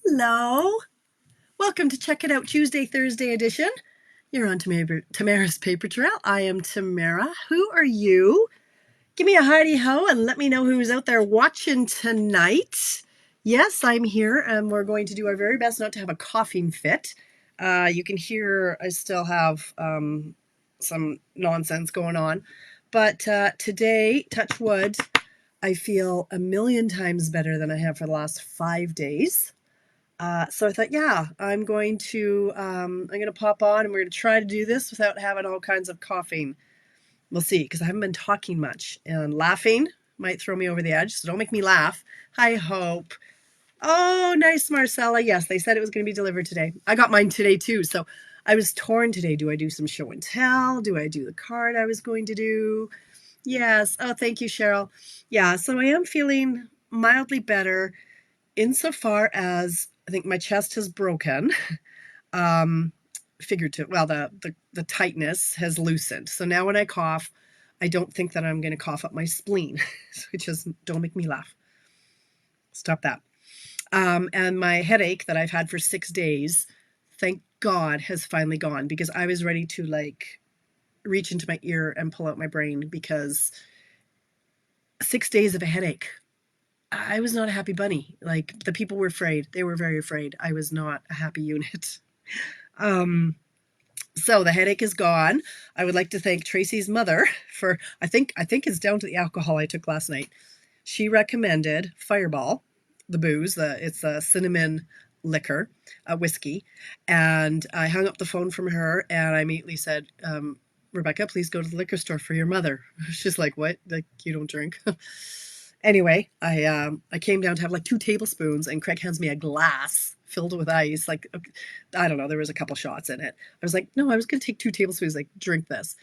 Hello. Welcome to Check It Out Tuesday, Thursday edition. You're on Tamara's Paper Trail. I am Tamara. Who are you? Give me a hidey ho and let me know who's out there watching tonight. Yes, I'm here and we're going to do our very best not to have a coughing fit. You can hear I still have some nonsense going on. But today, touch wood, I feel a million times better than I have for the last 5 days. So I thought, yeah, I'm going to pop on and we're going to try to do this without having all kinds of coughing. We'll see, because I haven't been talking much and laughing might throw me over the edge. So don't make me laugh. I hope. Oh, nice, Marcella. Yes, they said it was going to be delivered today. I got mine today too. So I was torn today. Do I do some show and tell? Do I do the card I was going to do? Yes. Oh, thank you, Cheryl. Yeah, so I am feeling mildly better insofar as I think my chest has broken. Figurative, well, the tightness has loosened. So now when I cough, I don't think that I'm going to cough up my spleen, which is, don't make me laugh. Stop that. And my headache that I've had for 6 days, thank God, has finally gone, because I was ready to like reach into my ear and pull out my brain, because 6 days of a headache. I was not a happy bunny. Like, the people were afraid. They were very afraid. I was not a happy unit. So the headache is gone. I would like to thank Tracy's mother for, I think it's down to the alcohol I took last night. She recommended Fireball, the booze. It's a cinnamon liquor, a whiskey. And I hung up the phone from her and I immediately said, Rebecca, please go to the liquor store for your mother. She's like, what? Like, you don't drink? Anyway, I came down to have like 2 tablespoons, and Craig hands me a glass filled with ice. Like, I don't know, there was a couple shots in it. I was like, no, I was going to take 2 tablespoons, like, drink this.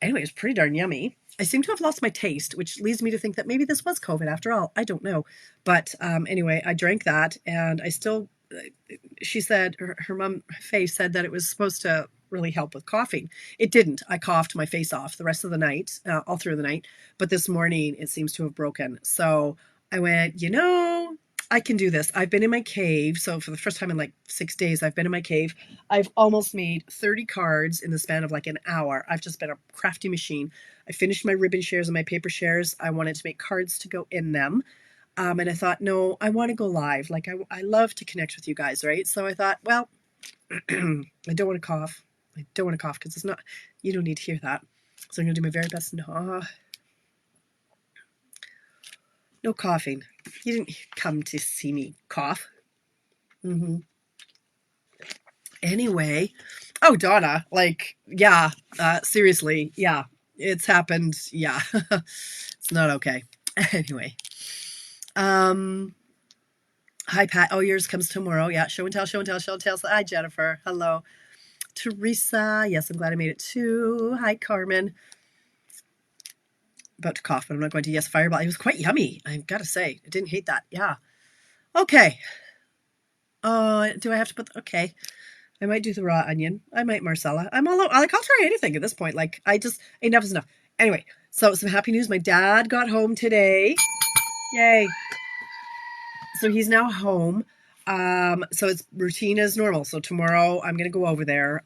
Anyway, it's pretty darn yummy. I seem to have lost my taste, which leads me to think that maybe this was COVID after all. I don't know. But anyway, I drank that, and I still, she said, her mom, Faye, said that it was supposed to really help with coughing. It didn't. I coughed my face off the rest of the night, all through the night. But this morning, it seems to have broken. So I went, I can do this. I've been in my cave. So for the first time in like 6 days, I've been in my cave. I've almost made 30 cards in the span of like an hour. I've just been a crafty machine. I finished my ribbon shares and my paper shares. I wanted to make cards to go in them. And I thought, no, I want to go live. Like, I love to connect with you guys, right? So I thought, well, I don't want to cough. I don't want to cough because it's not, you don't need to hear that. So I'm going to do my very best. No coughing. You didn't come to see me cough. Anyway, oh, Donna, like, yeah, seriously, yeah, it's happened. Yeah, it's not okay. Anyway, hi, Pat. Oh, yours comes tomorrow. Yeah, show and tell, show and tell, show and tell. Hi, Jennifer. Hello. Teresa. Yes, I'm glad I made it too. Hi, Carmen. About to cough, but I'm not going to. Yes, Fireball. It was quite yummy, I've got to say. I didn't hate that. Yeah. Okay. Do I have to put... Okay. I might do the raw onion. I might Marcella. I'm all out. Like, I'll try anything at this point. Like, enough is enough. Anyway, so some happy news. My dad got home today. Yay. So he's now home. So it's routine as normal. So tomorrow I'm going to go over there.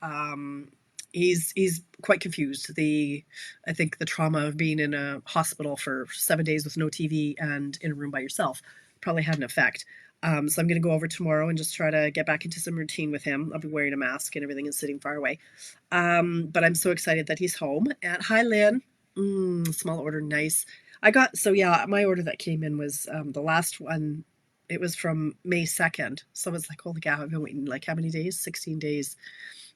He's quite confused. I think the trauma of being in a hospital for 7 days with no TV and in a room by yourself probably had an effect. So I'm going to go over tomorrow and just try to get back into some routine with him. I'll be wearing a mask and everything and sitting far away. But I'm so excited that he's home. And hi, Lynn. Small order, nice. My order that came in was the last one. It was from May 2nd. So it's like, holy cow, I've been waiting like how many days? 16 days.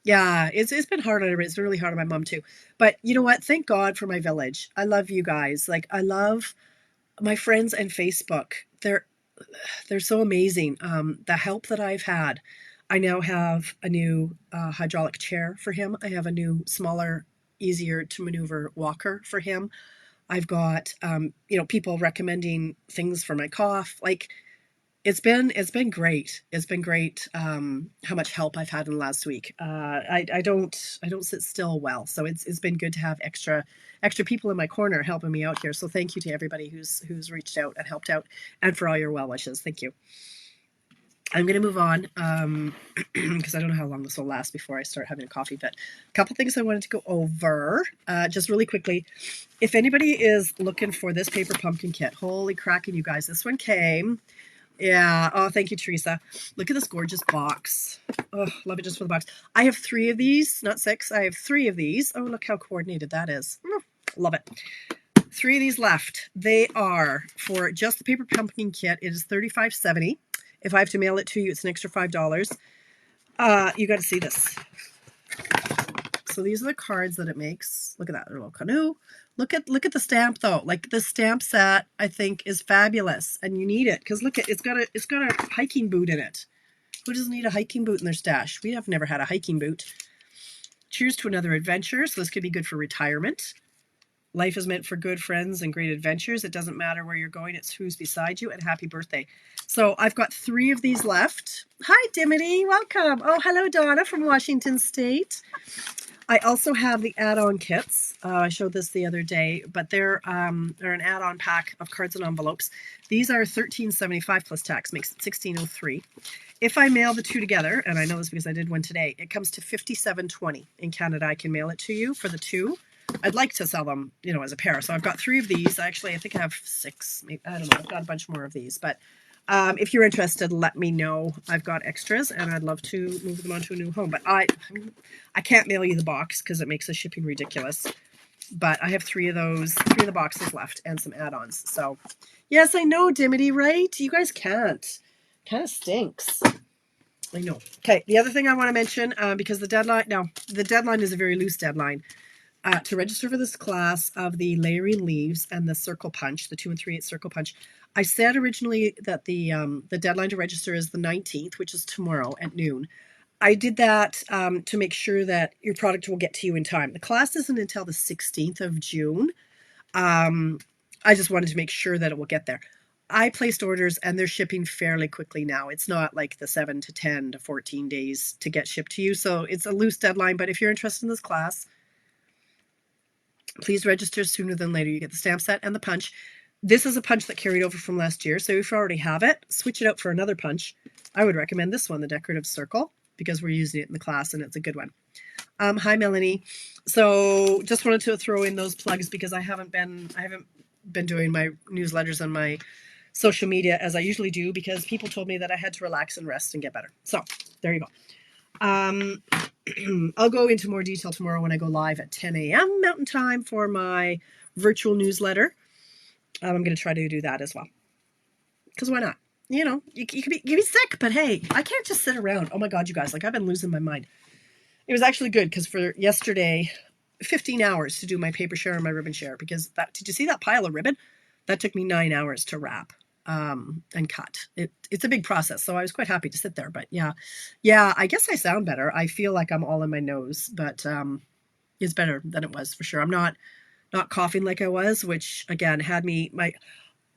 Yeah, it's been hard on everybody. It's been really hard on my mom too. But you know what? Thank God for my village. I love you guys. Like, I love my friends and Facebook. They're so amazing. The help that I've had. I now have a new hydraulic chair for him. I have a new, smaller, easier to maneuver walker for him. I've got, people recommending things for my cough. Like, it's been great. It's been great how much help I've had in the last week. I don't sit still well, so it's been good to have extra people in my corner helping me out here. So thank you to everybody who's reached out and helped out, and for all your well wishes. Thank you. I'm going to move on because I don't know how long this will last before I start having a coffee. But a couple things I wanted to go over just really quickly. If anybody is looking for this paper pumpkin kit, holy cracking, you guys, this one came. Yeah. Oh, thank you, Teresa. Look at this gorgeous box. Oh, love it just for the box. I have 3 of these, not 6. I have 3 of these. Oh, look how coordinated that is. Love it. 3 of these left. They are for just the paper pumpkin kit. It is $35.70. If I have to mail it to you, it's an extra $5. You got to see this. So these are the cards that it makes. Look at that little canoe. Look at the stamp though. Like the stamp set, I think is fabulous, and you need it because look at it's got a hiking boot in it. Who doesn't need a hiking boot in their stash? We have never had a hiking boot. Cheers to another adventure. So this could be good for retirement. Life is meant for good friends and great adventures. It doesn't matter where you're going. It's who's beside you. And happy birthday. So I've got 3 of these left. Hi, Dimity. Welcome. Oh, hello, Donna from Washington State. I also have the add-on kits. I showed this the other day, but they're an add-on pack of cards and envelopes. These are $13.75 plus tax, makes it $16.03. If I mail the 2 together, and I know this because I did one today, it comes to $57.20 in Canada. I can mail it to you for the 2. I'd like to sell them, as a pair. So I've got 3 of these. Actually, I think I have 6. Maybe, I don't know. I've got a bunch more of these. But if you're interested, let me know. I've got extras, and I'd love to move them on to a new home. But I can't mail you the box because it makes the shipping ridiculous. But I have 3 of those, 3 of the boxes left, and some add-ons. So, yes, I know, Dimity, right? You guys can't. Kind of stinks. I know. Okay, the other thing I want to mention, because the deadline is a very loose deadline. To register for this class of the layering leaves and the circle punch, the 2 3/8 circle punch, I said originally that the deadline to register is the 19th, which is tomorrow at noon. I did that to make sure that your product will get to you in time. The class isn't until the 16th of June. I just wanted to make sure that it will get there. I placed orders and they're shipping fairly quickly now. It's not like the 7 to 10 to 14 days to get shipped to you. So it's a loose deadline, but if you're interested in this class, please register sooner than later. You get the stamp set and the punch. This is a punch that carried over from last year. So if you already have it, switch it out for another punch. I would recommend this one, the decorative circle, because we're using it in the class and it's a good one. Hi, Melanie. So just wanted to throw in those plugs because I haven't been doing my newsletters on my social media as I usually do because people told me that I had to relax and rest and get better. So there you go. I'll go into more detail tomorrow when I go live at 10 a.m. Mountain Time for my virtual newsletter. I'm going to try to do that as well. Because why not? You can be sick, but hey, I can't just sit around. Oh my God, you guys, I've been losing my mind. It was actually good because for yesterday, 15 hours to do my paper share and my ribbon share because did you see that pile of ribbon? That took me 9 hours to wrap. And cut. It's a big process, so I was quite happy to sit there. But yeah, I guess I sound better. I feel like I'm all in my nose, but it's better than it was for sure. I'm not coughing like I was, which again had me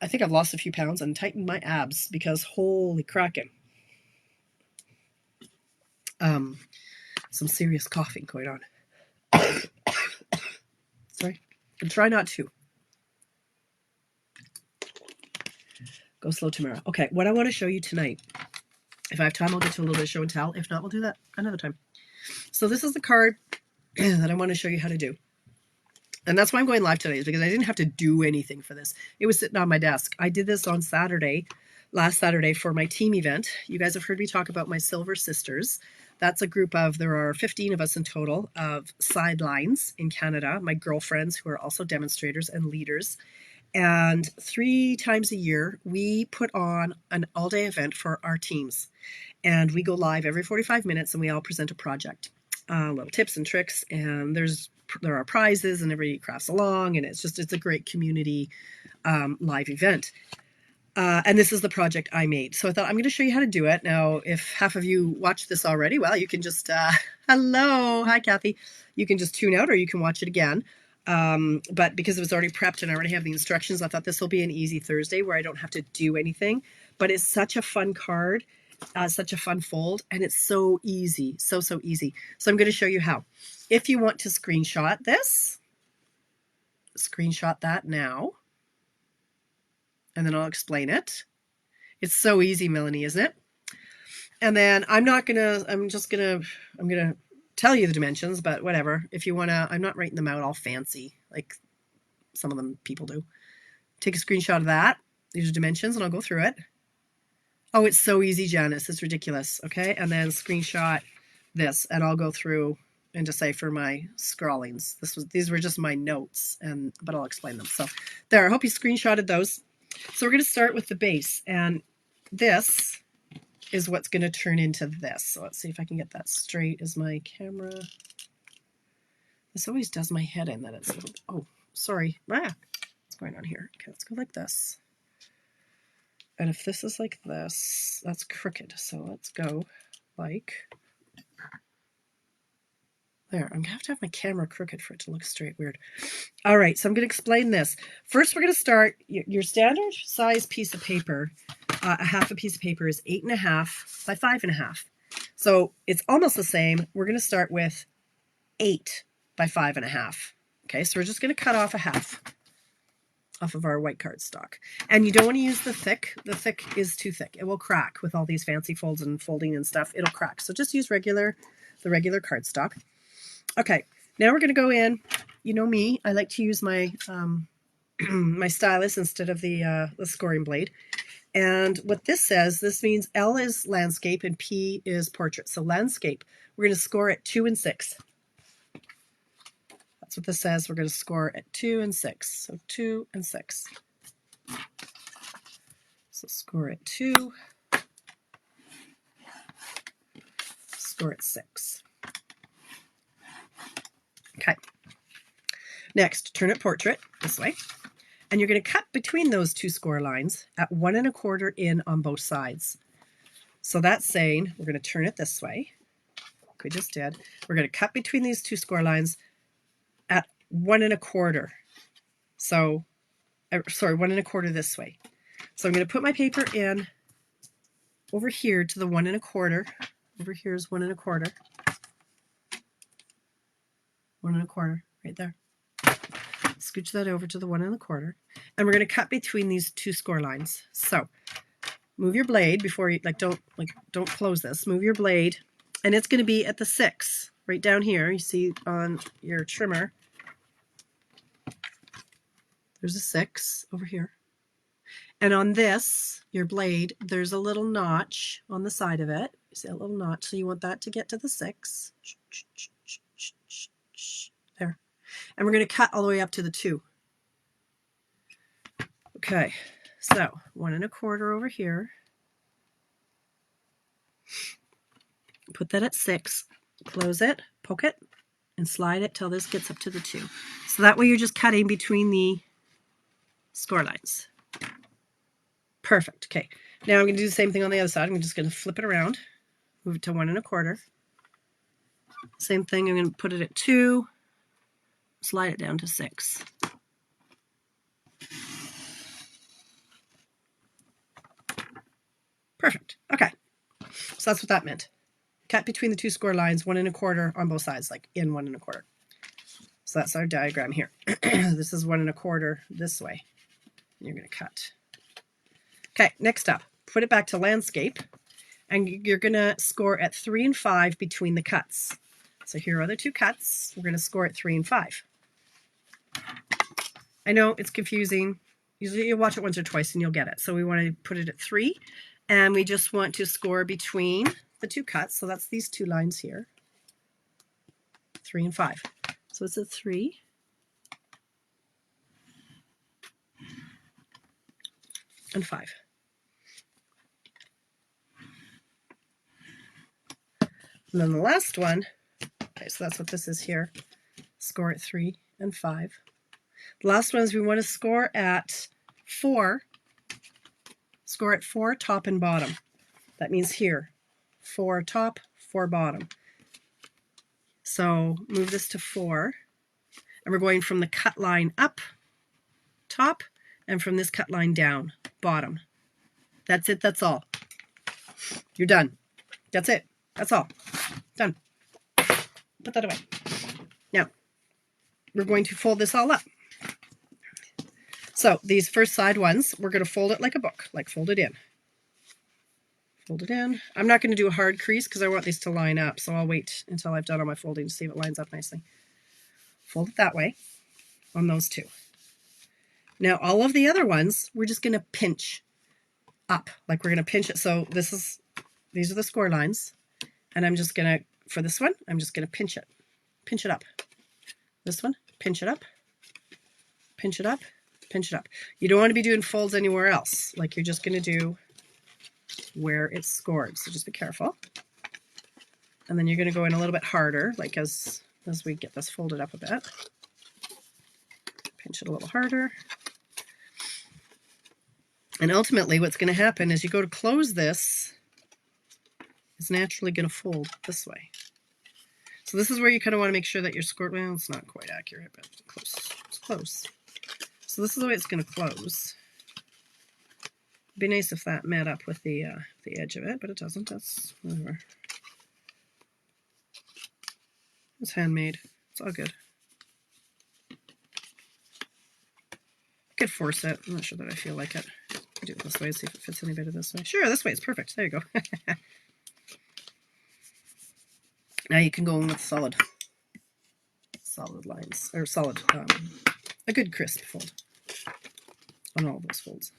I think I've lost a few pounds and tightened my abs because holy cracking. Some serious coughing going on. Sorry, and try not to. Go slow, Tamara. Okay, what I want to show you tonight, if I have time, I'll get to a little bit of show and tell. If not, we'll do that another time. So this is the card that I want to show you how to do. And that's why I'm going live today, is because I didn't have to do anything for this. It was sitting on my desk. I did this on last Saturday for my team event. You guys have heard me talk about my Silver Sisters. That's a group there are 15 of us in total of sidelines in Canada, my girlfriends who are also demonstrators and leaders. And 3 times a year, we put on an all-day event for our teams. And we go live every 45 minutes and we all present a project, little tips and tricks. And there are prizes and everybody crafts along. And it's a great community live event. And this is the project I made. So I thought I'm going to show you how to do it. Now, if half of you watched this already, well, you can just, hello, hi, Kathy. You can just tune out or you can watch it again. But because it was already prepped and I already have the instructions, I thought this will be an easy Thursday where I don't have to do anything. But it's such a fun card, such a fun fold, and it's so easy, so easy. So I'm going to show you how. If you want to screenshot this, screenshot that now, and then I'll explain it. It's so easy, Melanie, isn't it? And then I'm gonna tell you the dimensions, but whatever. If you wanna, I'm not writing them out all fancy like some of them people do. Take a screenshot of that. These are dimensions, and I'll go through it. Oh, it's so easy, Janice. It's ridiculous. Okay, and then screenshot this, and I'll go through and decipher my scrawlings. These were just my notes, but I'll explain them. So there, I hope you screenshotted those. So we're going to start with the base, and this is what's going to turn into this. So let's see if I can get that straight. Is my camera? This always does my head in that it's, oh, sorry. What's going on here? Okay, let's go like this. And if this is like this, that's crooked. So let's go like there. I'm going to have my camera crooked for it to look straight. Weird. All right, so I'm going to explain this. First, we're going to start your standard size piece of paper. A half a piece of paper is 8.5 by 5.5. So it's almost the same. We're going to start with 8 by 5.5. Okay, so we're just going to cut off a half off of our white cardstock. And you don't want to use the thick. The thick is too thick. It will crack with all these fancy folds and folding and stuff. It'll crack. So just use the regular cardstock. Okay, now we're going to go in. You know me, I like to use my my stylus instead of the scoring blade. And what this says, this means L is landscape and P is portrait. So landscape, we're going to score at 2 and 6. That's what this says. We're going to score at 2 and 6. So 2 and 6. So score at 2. Score at 6. Okay. Next, turn it portrait this way. And you're going to cut between those two score lines at 1 1/4 in on both sides. So that's saying we're going to turn it this way. Like we just did. We're going to cut between these two score lines at 1 1/4. So, sorry, 1 1/4 this way. So I'm going to put my paper in over here to the 1 1/4. Over here is 1 1/4. 1 1/4 right there. Scooch that over to the 1 1/4, and we're going to cut between these two score lines. So move your blade before you don't close this. Move your blade, and it's going to be at the 6 right down here. You see on your trimmer, there's a 6 over here, and on this your blade, there's a little notch on the side of it. You see a little notch, so you want that to get to the 6. There. And we're going to cut all the way up to the 2. Okay, so 1 1/4 over here. Put that at 6. Close it, poke it, and slide it till this gets up to the 2. So that way you're just cutting between the score lines. Perfect. Okay, now I'm going to do the same thing on the other side. I'm just going to flip it around, move it to 1 1/4. Same thing, I'm going to put it at 2. Slide it down to 6. Perfect. Okay. So that's what that meant. Cut between the two score lines, 1 1/4 on both sides, like in 1 1/4. So that's our diagram here. This is 1 1/4 this way. You're going to cut. Okay, next up, put it back to landscape, and you're going to score at 3 and 5 between the cuts. So here are the two cuts. We're going to score at 3 and 5. I know it's confusing. Usually you watch it once or twice and you'll get it. So we want to put it at 3, and we just want to score between the two cuts. So that's these two lines here, 3 and 5. So it's a 3 and 5. And then the last one, okay, so that's what this is here. Score at 3 and 5. The last one is we want to score at 4. Score at 4 top and bottom. That means here, 4 top, 4 bottom. So move this to 4, and we're going from the cut line up, top, and from this cut line down, bottom. That's it. That's all. You're done. That's it. That's all. Done. Put that away. Now, we're going to fold this all up. So these first side ones, we're going to fold it like a book, like fold it in. Fold it in. I'm not going to do a hard crease because I want these to line up, so I'll wait until I've done all my folding to see if it lines up nicely. Fold it that way on those two. Now all of the other ones, we're just going to pinch up, like we're going to pinch it. So these are the score lines, and I'm just going to, for this one, I'm just going to pinch it up. This one, pinch it up, pinch it up, pinch it up. You don't want to be doing folds anywhere else. Like you're just going to do where it's scored. So just be careful. And then you're going to go in a little bit harder, like as we get this folded up a bit. Pinch it a little harder. And ultimately what's going to happen is you go to close this, it's naturally going to fold this way. So this is where you kind of want to make sure that your score, well, it's not quite accurate, but close. It's close. So this is the way it's going to close. It'd be nice if that met up with the edge of it, but it doesn't. That's whatever. It's handmade. It's all good. I could force it. I'm not sure that I feel like it. I'll do it this way, see if it fits any better this way. Sure, this way is perfect. There you go. Now you can go in with solid lines, or solid, a good crisp fold on all of those folds.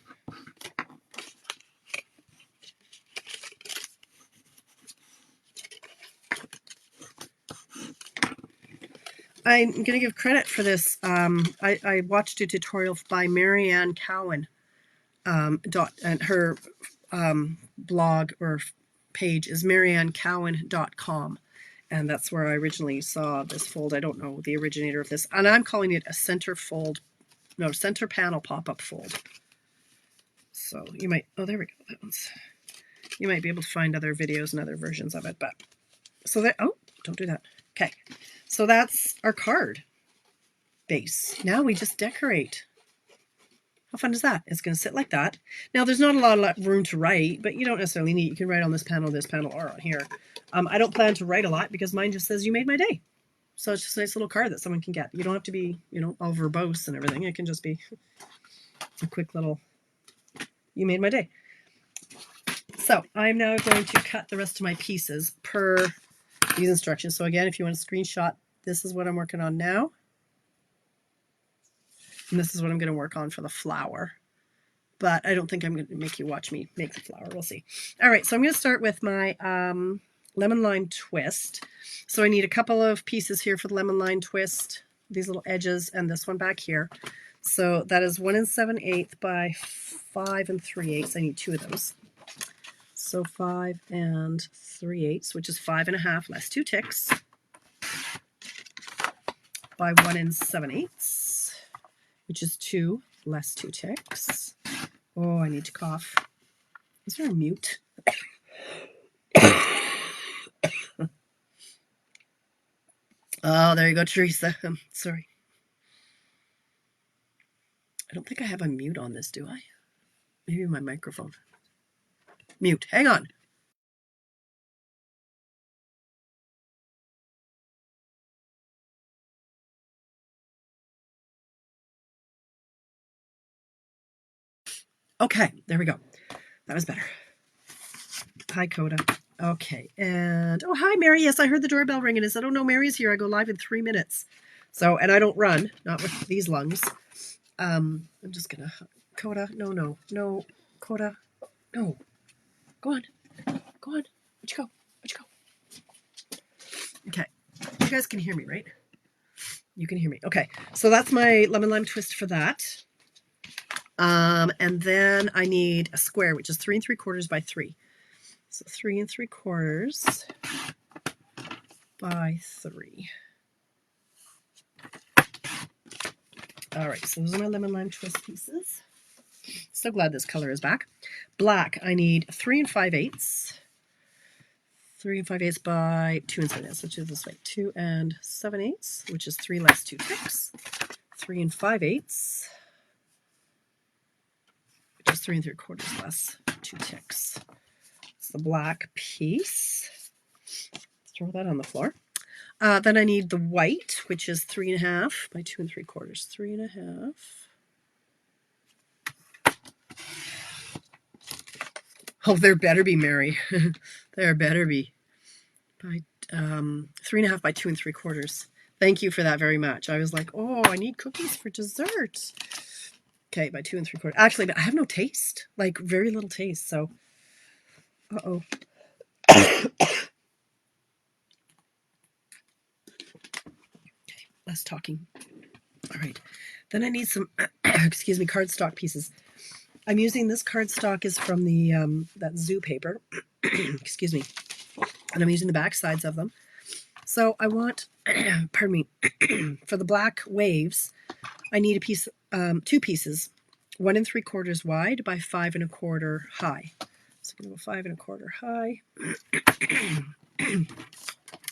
I'm going to give credit for this. I watched a tutorial by Marianne Cowan, and her blog or page is mariannecowan.com. And that's where I originally saw this fold. I don't know the originator of this. And I'm calling it a center panel pop-up fold. So you might, oh, there we go. That one's, you might be able to find other videos and other versions of it. But so that, oh, don't do that. Okay. So that's our card base. Now we just decorate. How fun is that? It's going to sit like that. Now there's not a lot of room to write, but you don't necessarily need, you can write on this panel, or on here. I don't plan to write a lot because mine just says you made my day. So it's just a nice little card that someone can get. You don't have to be, all verbose and everything. It can just be a quick little, you made my day. So I'm now going to cut the rest of my pieces per these instructions. So again, if you want to screenshot, this is what I'm working on now. And this is what I'm going to work on for the flower. But I don't think I'm going to make you watch me make the flower. We'll see. All right, so I'm going to start with my lemon lime twist. So I need a couple of pieces here for the lemon lime twist, these little edges, and this one back here. So that is 1 7/8 by 5 3/8. I need 2 of those. So 5 3/8, which is 5 1/2 less 2 ticks, by 1 7/8, which is 2 less 2 ticks. Oh, I need to cough. Is there a mute? Oh, there you go, Teresa. Sorry. I don't think I have a mute on this, do I? Maybe my microphone. Mute. Hang on. Okay, there we go. That was better. Hi, Coda. Okay, and oh, hi, Mary. Yes, I heard the doorbell ring, and it said, "Oh no, Mary's here. I go live in 3 minutes." So, and I don't run, not with these lungs. I'm just gonna, Coda. No, Coda. No, go on. Where'd you go? Okay, you guys can hear me, right? You can hear me. Okay, so that's my lemon lime twist for that. And then I need a square, which is 3 3/4 by 3. So 3 3/4 by 3. All right, so those are my lemon lime twist pieces. So glad this color is back. Black, I need 3 5/8. 3 5/8 by 2 7/8, which is this way. 2 7/8, which is 3 less 2 ticks. 3 5/8, which is 3 3/4 less 2 ticks. It's the black piece. Throw that on the floor. Then I need the white, which is 3 1/2 by 2 3/4. 3 1/2. Oh, there better be, Mary. There better be. By 3.5 by 2 3/4. Thank you for that very much. I was like, oh, I need cookies for dessert. Okay, by 2 3/4. Actually, I have no taste, like very little taste. So, uh-oh. Okay, less talking. All right. Then I need some, excuse me, cardstock pieces. I'm using this cardstock is from the that zoo paper. Excuse me. And I'm using the back sides of them. So I want, pardon me, for the black waves, I need a piece, 2 pieces, 1 3/4 wide by 5 1/4 high. So I'm going to go 5 1/4 high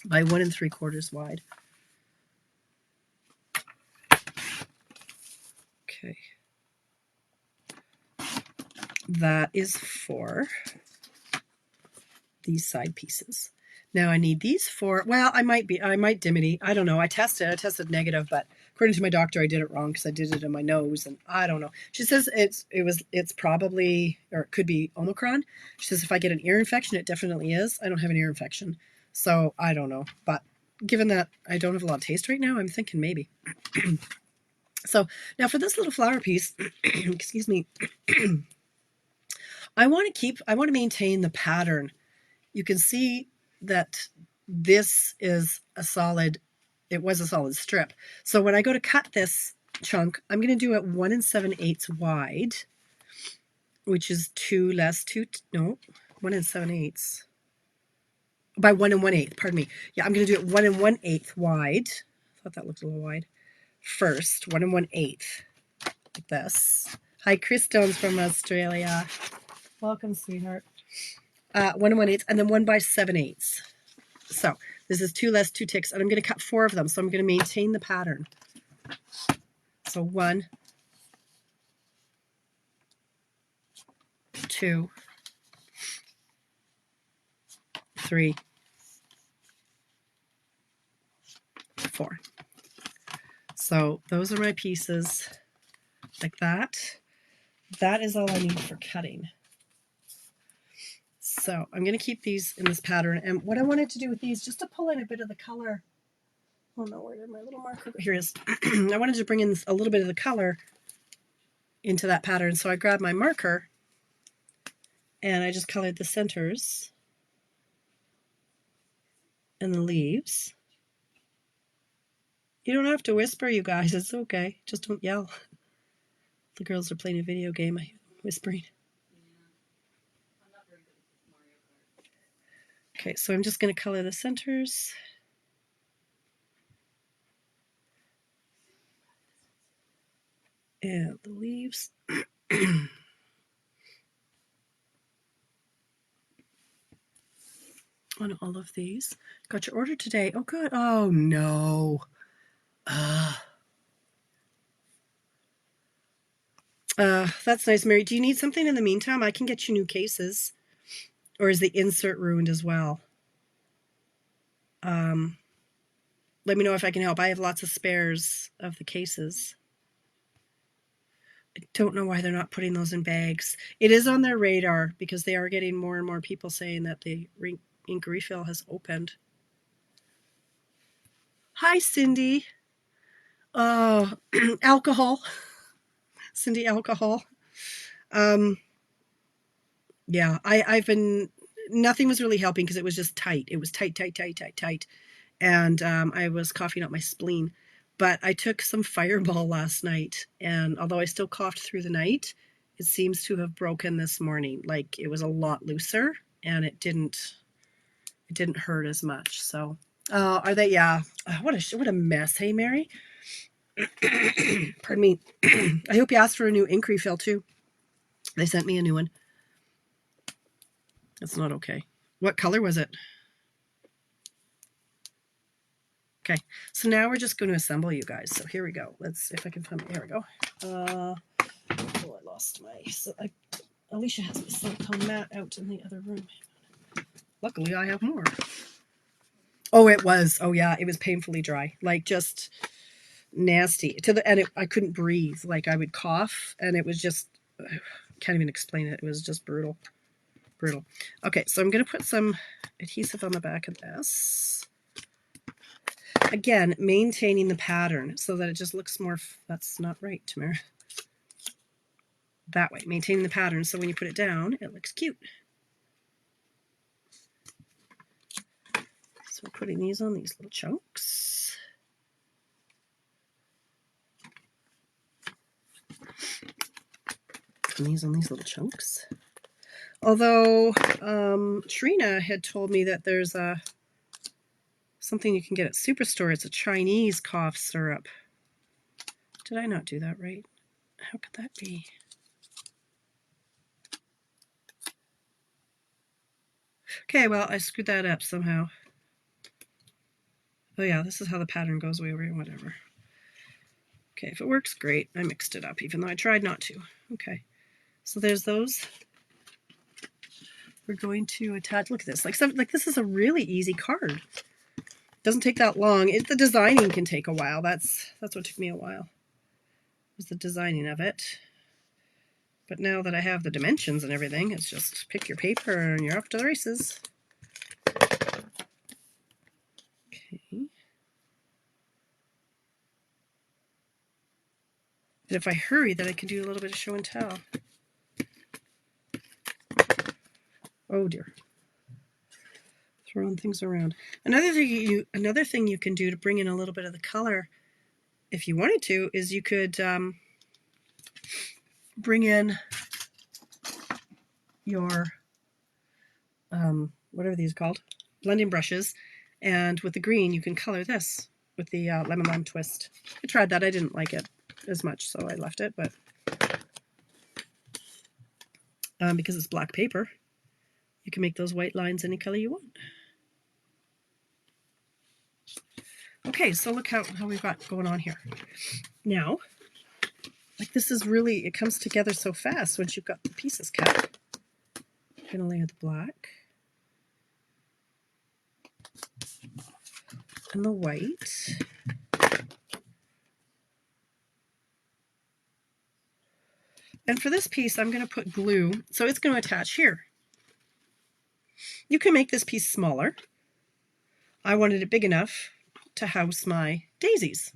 by 1 3/4 wide. Okay. That is for these side pieces. Now I need these for, well, I might dimity. I don't know. I tested negative, but according to my doctor, I did it wrong because I did it in my nose, and I don't know. She says it's probably, or it could be Omicron. She says if I get an ear infection, it definitely is. I don't have an ear infection, so I don't know. But given that I don't have a lot of taste right now, I'm thinking maybe. So now for this little flower piece, excuse me, I want to maintain the pattern. You can see that this is it was a solid strip. So when I go to cut this chunk, I'm going to do it 1 7/8 wide, which is 1 7/8 by 1 1/8, pardon me. Yeah, I'm going to do it 1 1/8 wide. I thought that looked a little wide. First, 1 1/8, like this. Hi, Chris Stone's from Australia. Welcome, sweetheart. 1 1/8, and then 1 by 7/8. So this is 2 less 2 ticks, and I'm going to cut 4 of them. So I'm going to maintain the pattern. So 1, 2, 3, 4. So those are my pieces like that. That is all I need for cutting. So I'm going to keep these in this pattern. And what I wanted to do with these, just to pull in a bit of the color. Oh no, where did my little marker go? Here it is. I wanted to bring in a little bit of the color into that pattern. So I grabbed my marker and I just colored the centers and the leaves. You don't have to whisper, you guys. It's okay. Just don't yell. The girls are playing a video game. I hear them whispering. Okay, so I'm just going to color the centers. And the leaves. On all of these. Got your order today. Oh, good. Oh, no. That's nice, Mary. Do you need something in the meantime? I can get you new cases. Or is the insert ruined as well? Let me know if I can help. I have lots of spares of the cases. I don't know why they're not putting those in bags. It is on their radar because they are getting more and more people saying that the ink refill has opened. Hi, Cindy. Oh, alcohol. Cindy, alcohol. Yeah, I've been, nothing was really helping because it was just tight. It was tight. And I was coughing up my spleen. But I took some Fireball last night, and although I still coughed through the night, it seems to have broken this morning. Like it was a lot looser, and it didn't hurt as much. So, are they? Yeah. What a mess. Hey, Mary. Pardon me. I hope you asked for a new ink refill too. They sent me a new one. That's not okay. What color was it? Okay, so now we're just going to assemble, you guys. So here we go. Let's, if I can find, here we go. Oh, I lost my, Alicia has my silicone mat out in the other room. Luckily, I have more. Oh, it was. Oh, yeah, it was painfully dry. Like, just nasty. I couldn't breathe. Like, I would cough, and it was just, I can't even explain it. It was just brutal. Brutal. Okay, so I'm going to put some adhesive on the back of this. Again, maintaining the pattern so that it just looks more, that's not right, Tamara. That way, maintaining the pattern so when you put it down, it looks cute. So we're putting these on these little chunks. And these on these little chunks. Although Trina had told me that there's something you can get at Superstore. It's a Chinese cough syrup. Did I not do that right? How could that be? Okay, well, I screwed that up somehow. Oh yeah, this is how the pattern goes way over here, whatever. Okay, if it works, great. I mixed it up, even though I tried not to. Okay, so there's those. We're going to attach, look at this, like this is a really easy card. Doesn't take that long. The designing can take a while. That's what took me a while, was the designing of it. But now that I have the dimensions and everything, it's just pick your paper and you're off to the races. Okay. And if I hurry, then I can do a little bit of show and tell. Oh dear. Throwing things around. Another thing you can do to bring in a little bit of the color, if you wanted to, is you could bring in your whatever these are called, blending brushes, and with the green you can color this with the lemon lime twist. I tried that. I didn't like it as much, so I left it, but because it's black paper, you can make those white lines any color you want. Okay, so look how we've got going on here. Now, like this is really, it comes together so fast once you've got the pieces cut. I'm going to layer the black and the white. And for this piece, I'm going to put glue, so it's going to attach here. You can make this piece smaller. I wanted it big enough to house my daisies.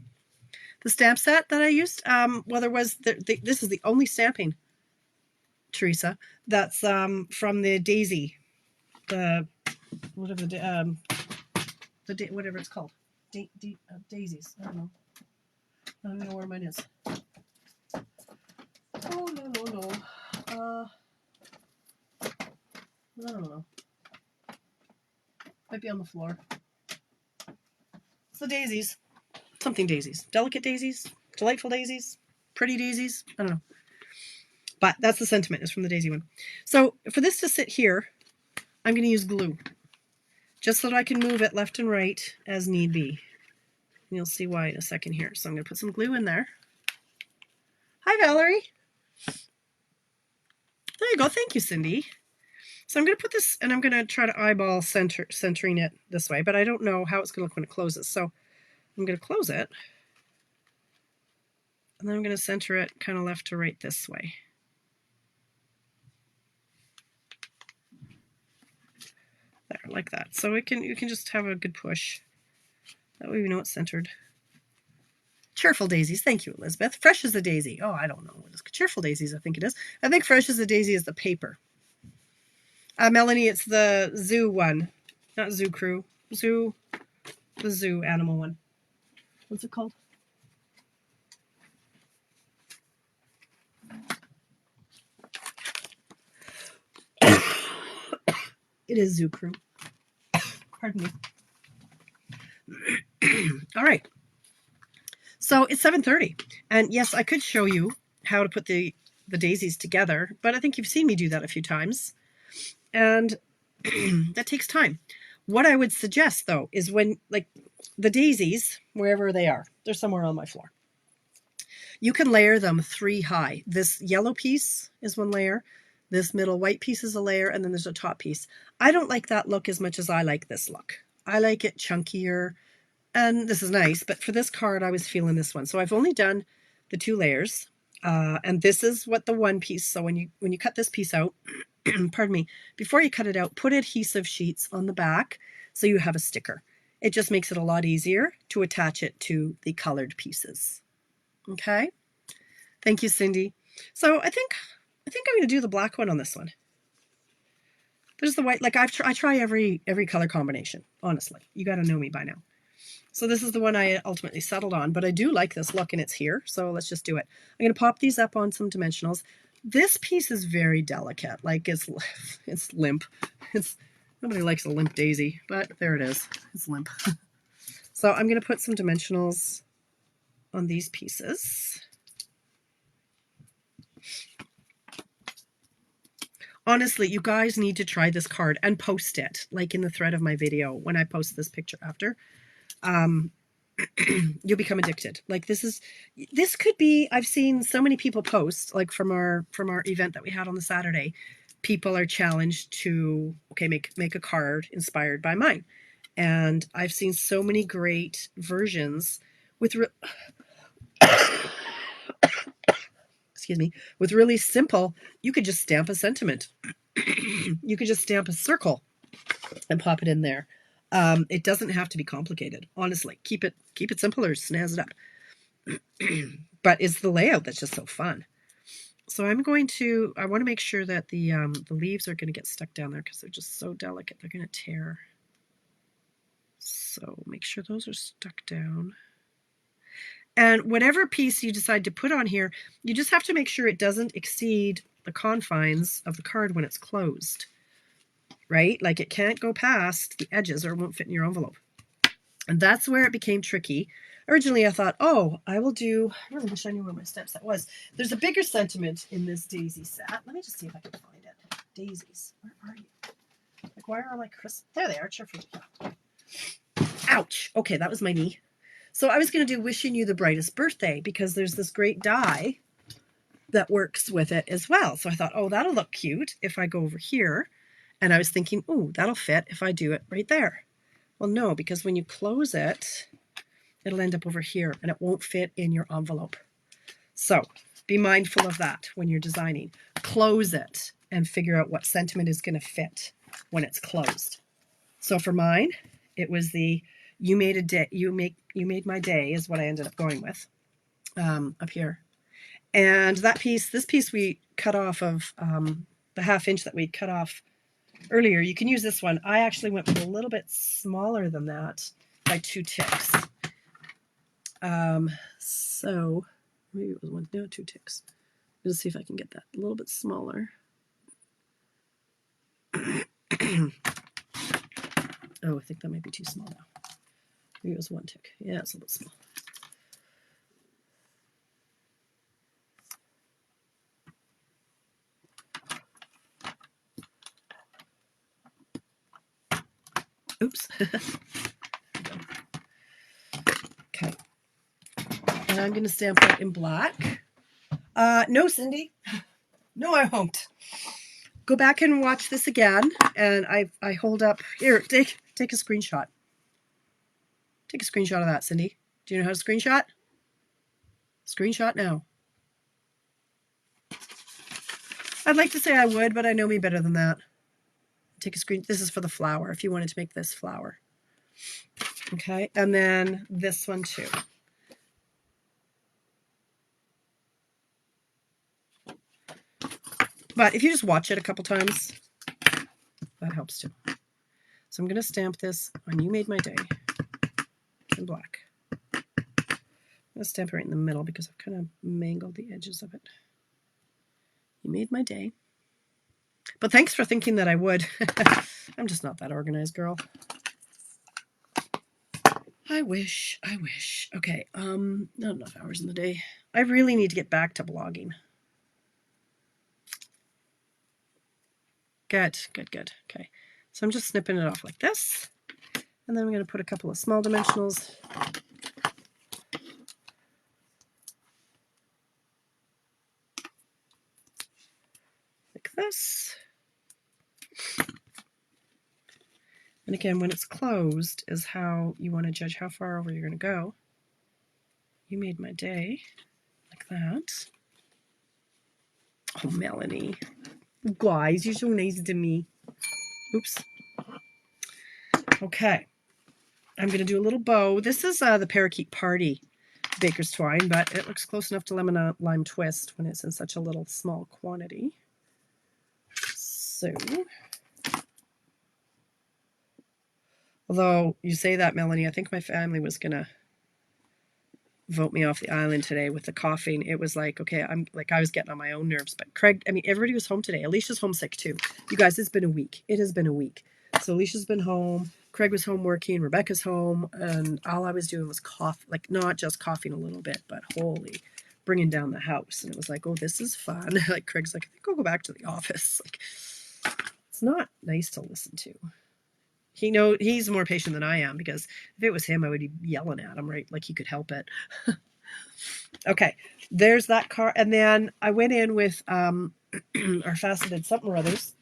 The stamp set that I used, well, there was, this is the only stamping, Teresa, that's from the daisy, whatever it's called, daisies. I don't know. I don't even know where mine is. Oh no. I don't know. Might be on the floor. It's the daisies. Something daisies. Delicate daisies. Delightful daisies. Pretty daisies. I don't know. But that's the sentiment. It's from the daisy one. So for this to sit here, I'm going to use glue. Just so that I can move it left and right as need be. And you'll see why in a second here. So I'm going to put some glue in there. Hi, Valerie. There you go. Thank you, Cindy. So I'm going to put this, and I'm going to try to eyeball centering it this way, but I don't know how it's going to look when it closes. So I'm going to close it, and then I'm going to center it kind of left to right this way. There, like that. So you can just have a good push. That way we know it's centered. Cheerful daisies. Thank you, Elizabeth. Fresh as a daisy. Oh, I don't know what is cheerful daisies. I think it is. I think fresh as a daisy is the paper. Melanie, it's the zoo one, not zoo crew. The zoo animal one. What's it called? It is zoo crew. Pardon me. All right. So it's 7:30, and yes, I could show you how to put the daisies together, but I think you've seen me do that a few times. And that takes time. What I would suggest, though, is when, like, the daisies, wherever they are, they're somewhere on my floor. You can layer them 3 high. This yellow piece is one layer. This middle white piece is a layer, and then there's a top piece. I don't like that look as much as I like this look. I like it chunkier, and this is nice, but for this card, I was feeling this one. So I've only done the 2 layers, and this is what the one piece, so when you cut this piece out, pardon me, before you cut it out, put adhesive sheets on the back so you have a sticker. It just makes it a lot easier to attach it to the colored pieces. Okay? Thank you, Cindy. So I think I'm going to do the black one on this one. There's the white. Like I try every color combination. Honestly, you got to know me by now. So this is the one I ultimately settled on, but I do like this look and it's here. So let's just do it. I'm going to pop these up on some dimensionals. This piece is very delicate. Like it's limp. Nobody likes a limp daisy, but there it is. It's limp. So I'm going to put some dimensionals on these pieces. Honestly, you guys need to try this card and post it, like in the thread of my video when I post this picture after. You'll become addicted. Like this could be, I've seen so many people post, like from our event that we had on the Saturday, people are challenged to, okay, make a card inspired by mine. And I've seen so many great versions with excuse me, with really simple, you could just stamp a sentiment. You could just stamp a circle and pop it in there. It doesn't have to be complicated. Honestly, keep it simple or snazz it up. But it's the layout that's just so fun. So I want to make sure that the leaves are going to get stuck down there because they're just so delicate. They're going to tear. So make sure those are stuck down. And whatever piece you decide to put on here, you just have to make sure it doesn't exceed the confines of the card when it's closed, right? Like it can't go past the edges or it won't fit in your envelope. And that's where it became tricky. Originally, I thought, oh, I really wish I knew where my step set was. There's a bigger sentiment in this daisy set. Let me just see if I can find it. Daisies, where are you? Like, why are all my crisp? There they are. Cheerfully. Ouch. Okay, that was my knee. So I was going to do Wishing You the Brightest Birthday because there's this great die that works with it as well. So I thought, oh, that'll look cute if I go over here. And I was thinking, oh, that'll fit if I do it right there. Well, no, because when you close it, it'll end up over here and it won't fit in your envelope. So be mindful of that when you're designing. Close it and figure out what sentiment is going to fit when it's closed. So for mine, it was the You Made My Day is what I ended up going with up here. And this piece we cut off of the 1/2 inch that we cut off earlier. You can use this one. I actually went with a little bit smaller than that by 2 ticks. So maybe it was 2 ticks. Let's see if I can get that a little bit smaller. Oh, I think that might be too small now. Maybe it was 1 tick. Yeah, it's a little small. Oops. Okay. And I'm going to stamp that in black. No, Cindy. No, I won't. Go back and watch this again. And I hold up here. Take a screenshot. Take a screenshot of that, Cindy. Do you know how to screenshot? Screenshot now. I'd like to say I would, but I know me better than that. Take a screen. This is for the flower, if you wanted to make this flower. Okay, and then this one too. But if you just watch it a couple times, that helps too. So I'm going to stamp this on You Made My Day in black. I'm going to stamp it right in the middle because I've kind of mangled the edges of it. You made my day. But thanks for thinking that I would. I'm just not that organized, girl. I wish. Okay, not enough hours in the day. I really need to get back to blogging. Good. Okay, so I'm just snipping it off like this. And then I'm going to put a couple of small dimensionals. Like this. And again, when it's closed is how you want to judge how far over you're going to go. You made my day. Like that. Oh, Melanie. Guys, you're so nice to me. Oops. Okay. I'm going to do a little bow. This is the Parakeet Party Baker's Twine, but it looks close enough to Lemon Lime Twist when it's in such a little small quantity. So, although you say that, Melanie, I think my family was going to vote me off the island today with the coughing. It was like, okay, I was getting on my own nerves. But Craig, I mean, everybody was home today. Alicia's homesick too. You guys, it's been a week. It has been a week. So Alicia's been home. Craig was home working. Rebecca's home. And all I was doing was cough, like not just coughing a little bit, but holy, bringing down the house. And it was like, oh, this is fun. Like Craig's like, I think I'll go back to the office. Like, it's not nice to listen to. He's more patient than I am, because if it was him, I would be yelling at him, right? Like he could help it. Okay, there's that card. And then I went in with our faceted something or others,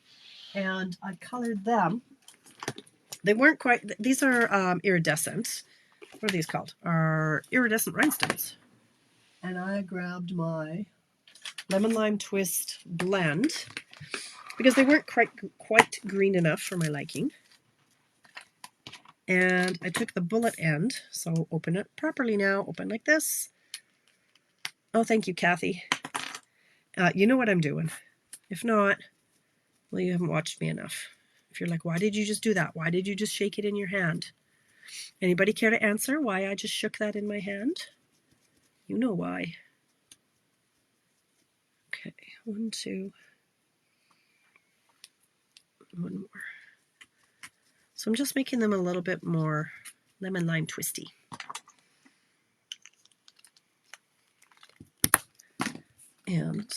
and I colored them. They weren't quite, these are iridescent. What are these called? Are iridescent rhinestones. And I grabbed my Lemon Lime Twist blend because they weren't quite green enough for my liking. And I took the bullet end, so open it properly now. Open like this. Oh, thank you, Kathy. You know what I'm doing. If not, well, you haven't watched me enough. If you're like, why did you just do that? Why did you just shake it in your hand? Anybody care to answer why I just shook that in my hand? You know why. Okay, 1, 2. One more. So I'm just making them a little bit more lemon lime twisty. And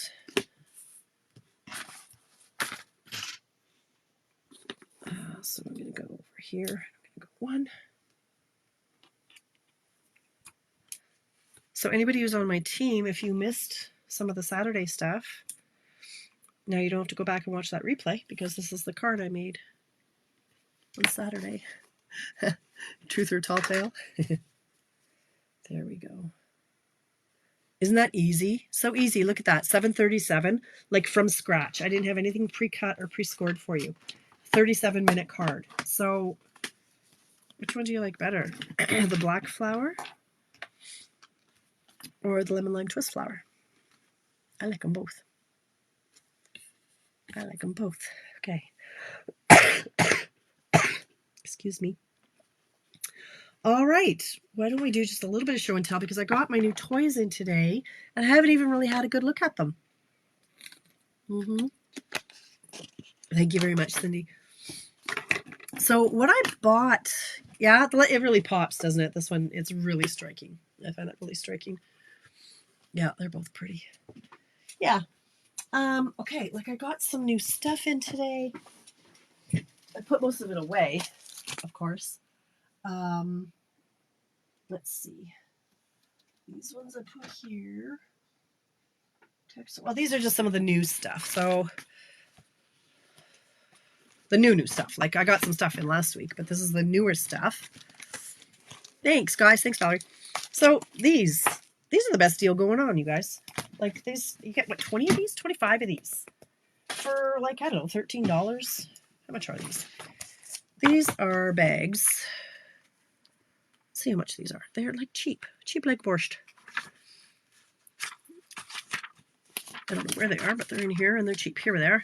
so I'm going to go over here. I'm going to go 1. So anybody who's on my team, if you missed some of the Saturday stuff, now you don't have to go back and watch that replay, because this is the card I made on Saturday. Truth or tall tale? There we go. Isn't that easy? So easy. Look at that. 737, like from scratch. I didn't have anything pre-cut or pre-scored for you. 37-minute card. So which one do you like better? The black flower or the lemon lime twist flower? I like them both. I like them both. Okay. Excuse me. All right. Why don't we do just a little bit of show and tell, because I got my new toys in today and I haven't even really had a good look at them. Thank you very much, Cindy. So what I bought, yeah, it really pops, doesn't it? This one, it's really striking. I find that really striking. Yeah, they're both pretty. Yeah. Okay, like I got some new stuff in today. I put most of it away, of course. Let's see. These ones I put here. Well, these are just some of the new stuff. So the new stuff. Like I got some stuff in last week, but this is the newer stuff. Thanks, guys. Thanks, Valerie. So these are the best deal going on, you guys. Like these, you get what, 20 of these, 25 of these for like, I don't know, $13. How much are these? These are bags. Let's see how much these are. They're like cheap like borscht. I don't know where they are, but they're in here and they're cheap. Here they are.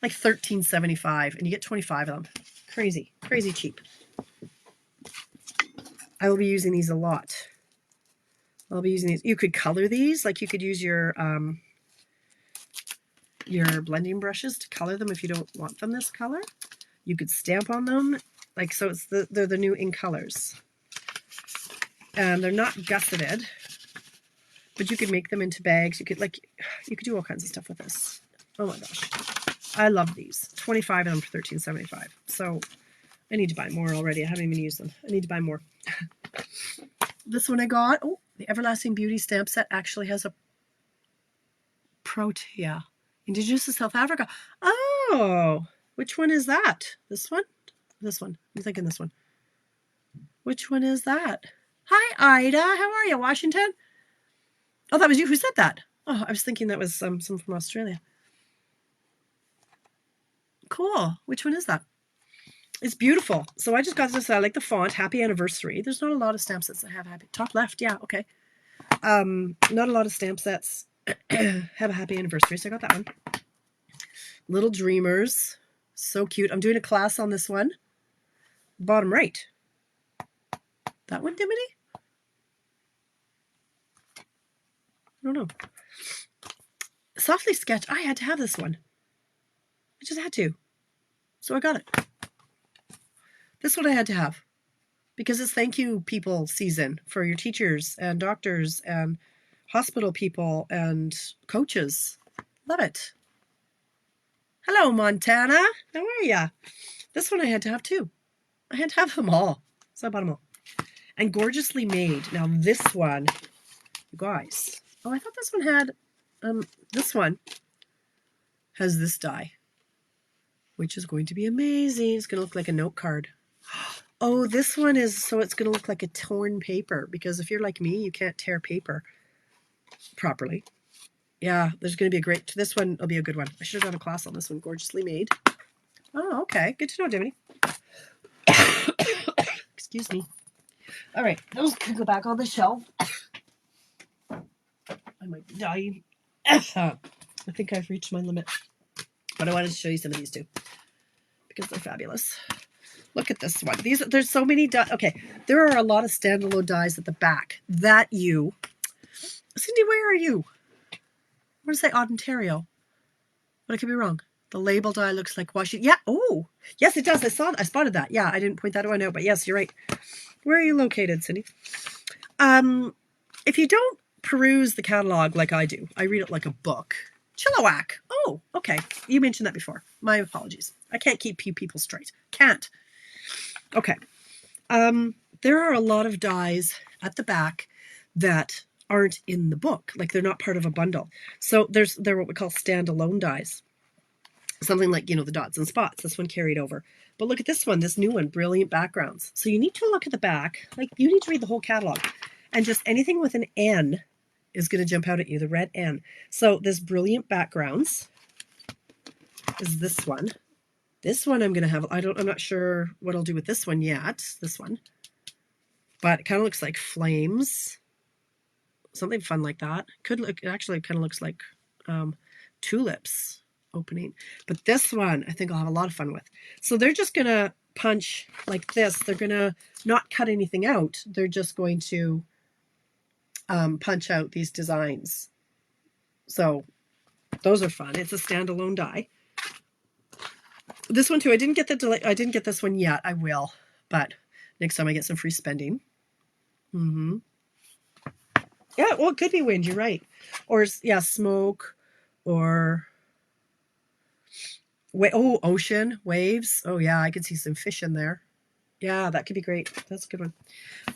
Like $13.75, and you get 25 of them. Crazy cheap. I will be using these a lot. I'll be using these. You could color these, like you could use your blending brushes to color them if you don't want them this color. You could stamp on them, like, so it's they're the new in colors. And they're not gusseted, but you could make them into bags. You could do all kinds of stuff with this. Oh my gosh. I love these. 25 of them for $13.75. So I need to buy more already. I haven't even used them. I need to buy more. This one I got. Oh, the Everlasting Beauty stamp set actually has a Protea. Indigenous to South Africa. Oh, which one is that? This one? This one. I'm thinking this one. Which one is that? Hi, Ida. How are you, Washington? Oh, that was you who said that. Oh, I was thinking that was someone from Australia. Cool. Which one is that? It's beautiful. So I just got this. I like the font. Happy anniversary. There's not a lot of stamp sets that have happy. Top left. Yeah. Okay. Not a lot of stamp sets have a happy anniversary. So I got that one. Little Dreamers. So cute. I'm doing a class on this one. Bottom right. That one, Dimity? I don't know. Softly Sketch. I had to have this one. I just had to. So I got it. This one I had to have. Because it's thank you people season for your teachers and doctors and hospital people and coaches. Love it. Hello, Montana. How are ya? This one I had to have too. I had to have them all. So I bought them all. And Gorgeously Made. Now this one, you guys. Oh, I thought this one had, this one has this die, which is going to be amazing. It's going to look like a note card. Oh, this one is, so it's going to look like a torn paper, because if you're like me, you can't tear paper properly. Yeah, there's going to be a great, this one will be a good one. I should have done a class on this one. Gorgeously Made. Oh, okay. Good to know, Dimity. Excuse me. All right, those can go back on the shelf. I might be dying. I think I've reached my limit. But I wanted to show you some of these too, because they're fabulous. Look at this one. There's so many dies. Okay, there are a lot of standalone dies at the back. Cindy, where are you? I want to say Ontario, but I could be wrong. The label die looks like Washington. Yeah. Oh, yes, it does. I spotted that. Yeah, I didn't point that one out, but yes, you're right. Where are you located, Cindy? If you don't peruse the catalog like I do, I read it like a book. Chilliwack. Oh, okay. You mentioned that before. My apologies. I can't keep people straight. Can't. Okay. There are a lot of dies at the back that aren't in the book. Like they're not part of a bundle. So they're what we call standalone dies. Something like, the dots and spots. This one carried over. But look at this one, this new one, Brilliant Backgrounds. So you need to look at the back. Like you need to read the whole catalog. And just anything with an N is going to jump out at you, the red N. So this Brilliant Backgrounds is this one. This one I'm going to have, I'm not sure what I'll do with this one yet, this one. But it kind of looks like flames. Something fun like that. It actually kind of looks like tulips opening. But this one I think I'll have a lot of fun with. So they're just going to punch like this. They're going to not cut anything out. They're just going to punch out these designs. So those are fun. It's a standalone die. This one too, I didn't get this one yet. I will, but next time I get some free spending. Yeah, well, it could be wind. You're right. Or yeah, smoke, or ocean waves. Oh yeah, I could see some fish in there. Yeah, that could be great. That's a good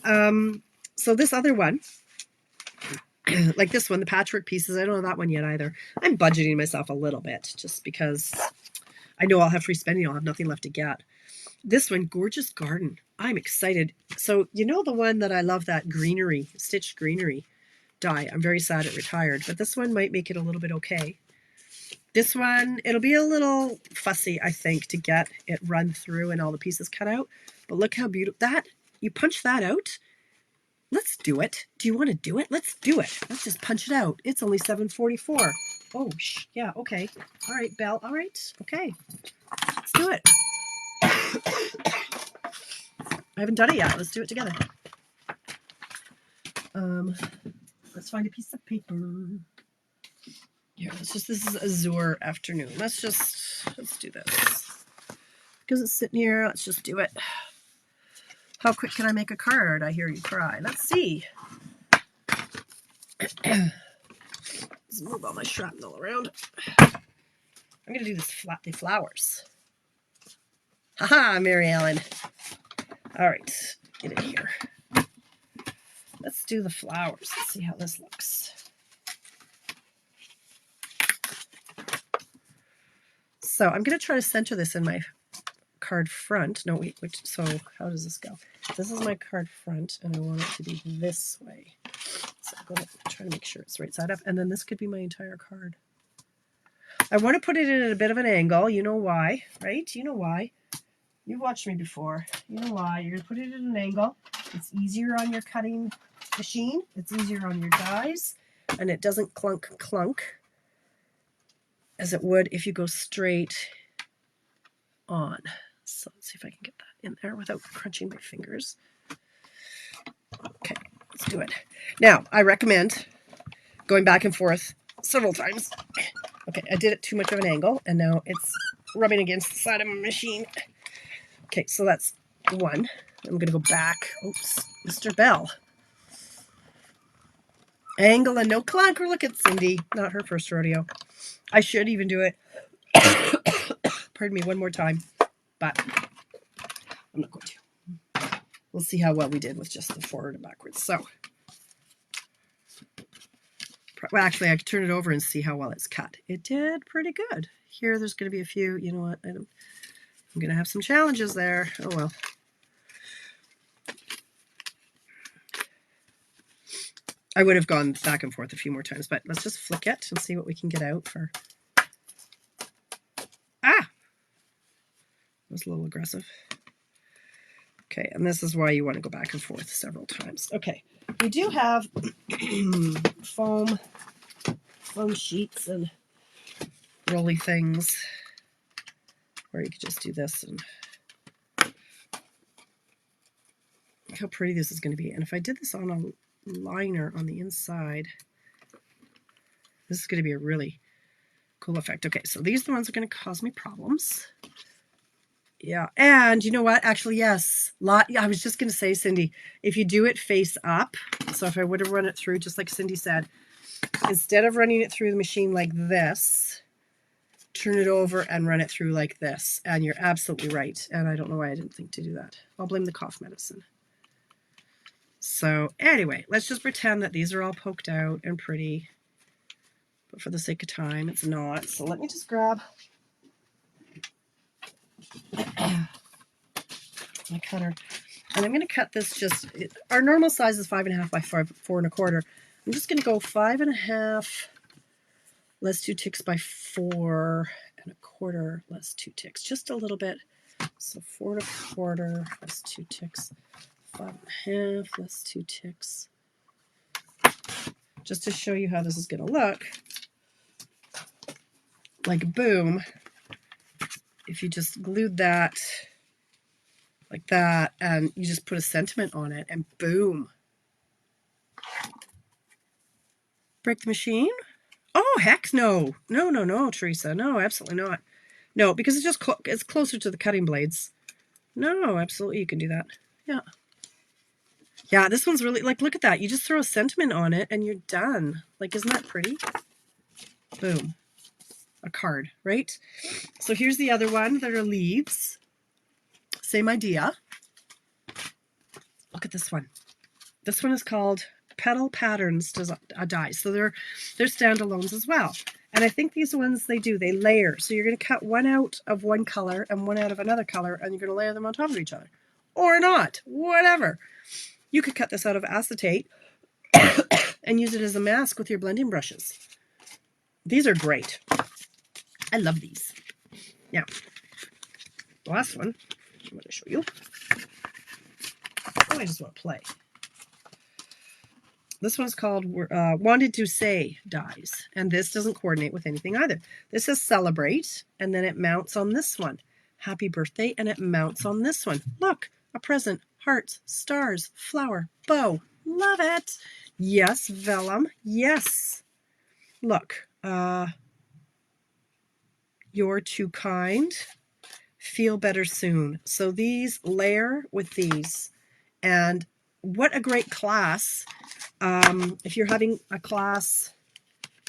one. So this other one, like this one, the patchwork pieces. I don't know that one yet either. I'm budgeting myself a little bit just because I know I'll have free spending. I'll have nothing left to get. This one, Gorgeous Garden. I'm excited. So the one that I love, that greenery, stitched greenery die. I'm very sad it retired, but this one might make it a little bit okay. This one, it'll be a little fussy, I think, to get it run through and all the pieces cut out. But look how beautiful that. You punch that out. Let's do it. Do you want to do it? Let's do it. Let's just punch it out. It's only 7:44. Oh, yeah, okay. All right, Belle. All right, okay. Let's do it. I haven't done it yet. Let's do it together. Let's find a piece of paper. Here, this is Azure Afternoon. Let's do this. Because it's sitting here, let's just do it. How quick can I make a card? I hear you cry. Let's see. Let's move all my shrapnel around. I'm going to do the flowers. Haha, Mary Ellen. All right, get in here. Let's do the flowers. Let's see how this looks. So I'm going to try to center this in my card front. No, wait, so how does this go? This is my card front, and I want it to be this way. So I'm going to try to make sure it's right side up, and then this could be my entire card. I want to put it in at a bit of an angle. You know why, right? You know why. You've watched me before. You know why. You're going to put it at an angle. It's easier on your cutting machine. It's easier on your dies. And it doesn't clunk as it would if you go straight on. So let's see if I can get that in there without crunching my fingers. Okay, let's do it. Now, I recommend going back and forth several times. Okay, I did it too much of an angle, and now it's rubbing against the side of my machine. Okay, so that's one. I'm going to go back. Oops, Mr. Bell. Angle and no clunker. Look at Cindy. Not her first rodeo. I should even do it, pardon me, one more time, but I'm not going to. We'll see how well we did with just the forward and backwards. So, well, actually, I could turn it over and see how well it's cut. It did pretty good. Here, there's going to be a few, you know what, I'm going to have some challenges there. Oh, well. I would have gone back and forth a few more times, but let's just flick it and see what we can get out for. Ah! That was a little aggressive. Okay, and this is why you want to go back and forth several times. Okay, we do have foam sheets and rolly things, or you could just do this. And look how pretty this is going to be. And if I did this on a liner on the inside, this is going to be a really cool effect. Okay, so these are the ones that are going to cause me problems. Yeah, and you know what? Actually, yes. I was just going to say, Cindy, if you do it face up, so if I would have run it through, just like Cindy said, instead of running it through the machine like this, turn it over and run it through like this. And you're absolutely right. And I don't know why I didn't think to do that. I'll blame the cough medicine. So anyway, let's just pretend that these are all poked out and pretty. But for the sake of time, it's not. So let me just grab my cutter. And I'm going to cut this just, our normal size is 5.5 by 4 1/4. I'm just going to go 5.5 less 2 ticks by 4 1/4 less 2 ticks. Just a little bit. So 4 1/4 less 2 ticks. 5.5 less 2 ticks. Just to show you how this is going to look. Like boom. If you just glued that like that and you just put a sentiment on it and boom. Break the machine? Oh, heck no. No, Teresa. No, absolutely not. No, because it's just it's closer to the cutting blades. No, absolutely you can do that. Yeah. Yeah, this one's really, like, look at that. You just throw a sentiment on it and you're done. Like, isn't that pretty? Boom. A card, right? So here's the other one that are leaves. Same idea. Look at this one. This one is called Petal Patterns dies. So they're standalones as well. And I think these ones, they layer. So you're going to cut one out of one color and one out of another color, and you're going to layer them on top of each other. Or not. Whatever. You could cut this out of acetate and use it as a mask with your blending brushes. These are great. I love these. Now, the last one I'm going to show you. Oh, I just want to play. This one's called Wanted to Say Dies, and this doesn't coordinate with anything either. This says Celebrate, and then it mounts on this one. Happy Birthday, and it mounts on this one. Look, a present, hearts, stars, flower, bow. Love it. Yes, vellum. Yes. Look, you're too kind. Feel better soon. So these layer with these, and what a great class. If you're having a class,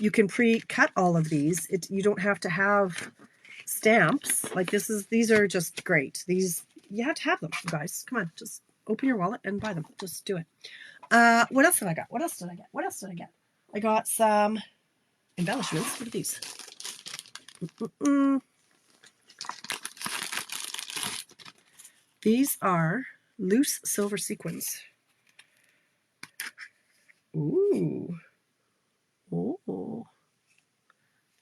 you can pre-cut all of these. You don't have to have stamps. Like these are just great. These, you have to have them, you guys. Come on, just open your wallet and buy them. Just do it. What else did I get? What else did I get? I got some embellishments. What are these? These are loose silver sequins. Ooh. Oh.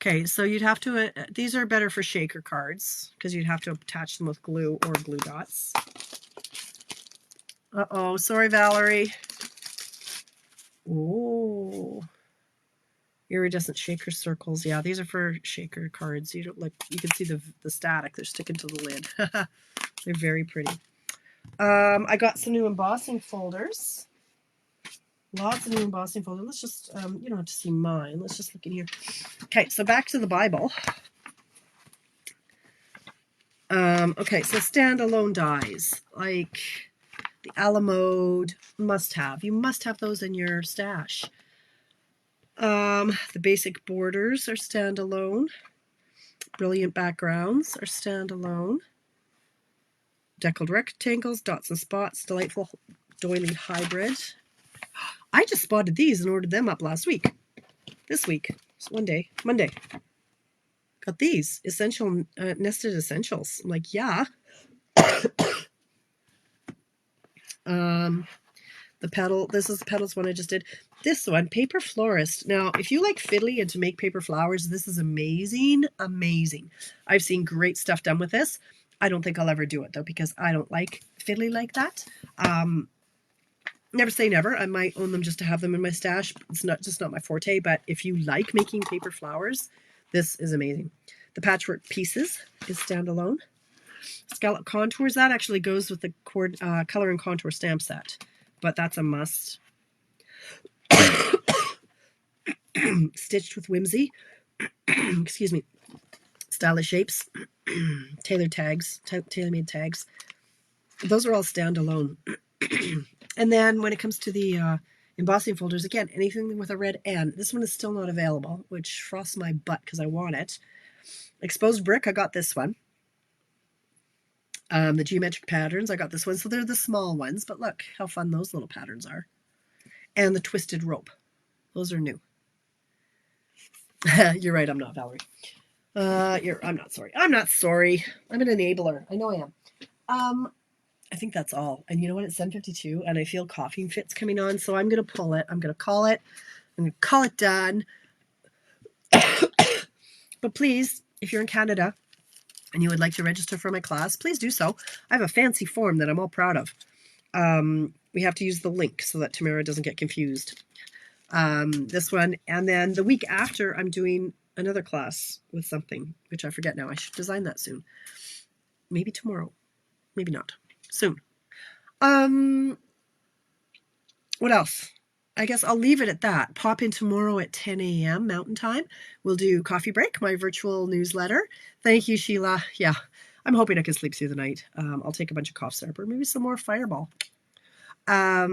Okay, so you'd have to, these are better for shaker cards because you'd have to attach them with glue or glue dots. Uh-oh, sorry, Valerie. Oh, iridescent shaker circles. Yeah, these are for shaker cards. You don't like, you can see the static. They're sticking to the lid. They're very pretty. I got some new embossing folders. Lots of new embossing folders. Let's just, you don't have to see mine. Let's just look in here. Okay, so back to the Bible. Okay, so standalone dies, like the Alamode must have. You must have those in your stash. The basic borders are standalone. Brilliant backgrounds are standalone. Deckled rectangles, dots and spots, delightful doily hybrid. I just spotted these and ordered them up last week. This week, it's Monday. Got these essential nested essentials. I'm like, yeah. The petal, this is the petals one I just did. This one, Paper Florist. Now, if you like fiddly and to make paper flowers, this is amazing, amazing. I've seen great stuff done with this. I don't think I'll ever do it though, because I don't like fiddly like that. Never say never. I might own them just to have them in my stash. It's not my forte, but if you like making paper flowers, this is amazing. The Patchwork Pieces is standalone. Scallop Contours, that actually goes with the color and contour stamp set, but that's a must. Stitched with Whimsy. Excuse me. Stylish Shapes. Tailor tags. Tailor-made tags. Those are all standalone. And then when it comes to the embossing folders, again, anything with a red N. This one is still not available, which frosts my butt because I want it. Exposed Brick, I got this one. The Geometric Patterns, I got this one. So they're the small ones, but look how fun those little patterns are. And the Twisted Rope. Those are new. You're right, I'm not, Valerie. I'm not sorry. I'm not sorry. I'm an enabler. I know I am. I think that's all. And you know what? It's 7:52 and I feel coughing fits coming on, so I'm going to pull it. I'm going to call it. I'm going to call it done. But please, if you're in Canada and you would like to register for my class, please do so. I have a fancy form that I'm all proud of. We have to use the link so that Tamara doesn't get confused. This one. And then the week after, I'm doing another class with something, which I forget now. I should design that soon. Maybe tomorrow. Maybe not. Soon. What else? I guess I'll leave it at that. Pop in tomorrow at 10 a.m. Mountain Time. We'll do Coffee Break, my virtual newsletter. Thank you, Sheila. Yeah, I'm hoping I can sleep through the night. I'll take a bunch of cough syrup or maybe some more Fireball. I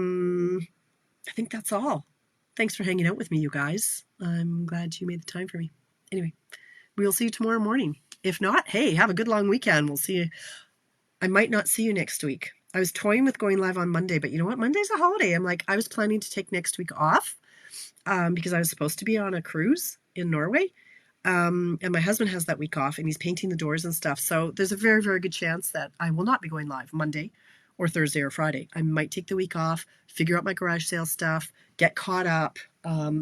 think that's all. Thanks for hanging out with me, you guys. I'm glad you made the time for me. Anyway, we'll see you tomorrow morning. If not, hey, have a good long weekend. We'll see you. I might not see you next week. I was toying with going live on Monday, but you know what? Monday's a holiday. I'm like, I was planning to take next week off because I was supposed to be on a cruise in Norway. And my husband has that week off and he's painting the doors and stuff. So there's a very, very good chance that I will not be going live Monday or Thursday or Friday. I might take the week off, figure out my garage sale stuff, get caught up,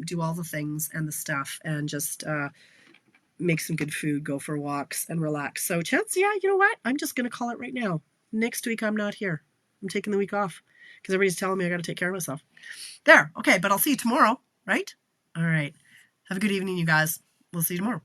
do all the things and the stuff, and just make some good food, go for walks, and relax. So chance, yeah, you know what? I'm just going to call it right now. Next week, I'm not here. I'm taking the week off because everybody's telling me I got to take care of myself. There. Okay, but I'll see you tomorrow, right? All right. Have a good evening, you guys. We'll see you tomorrow.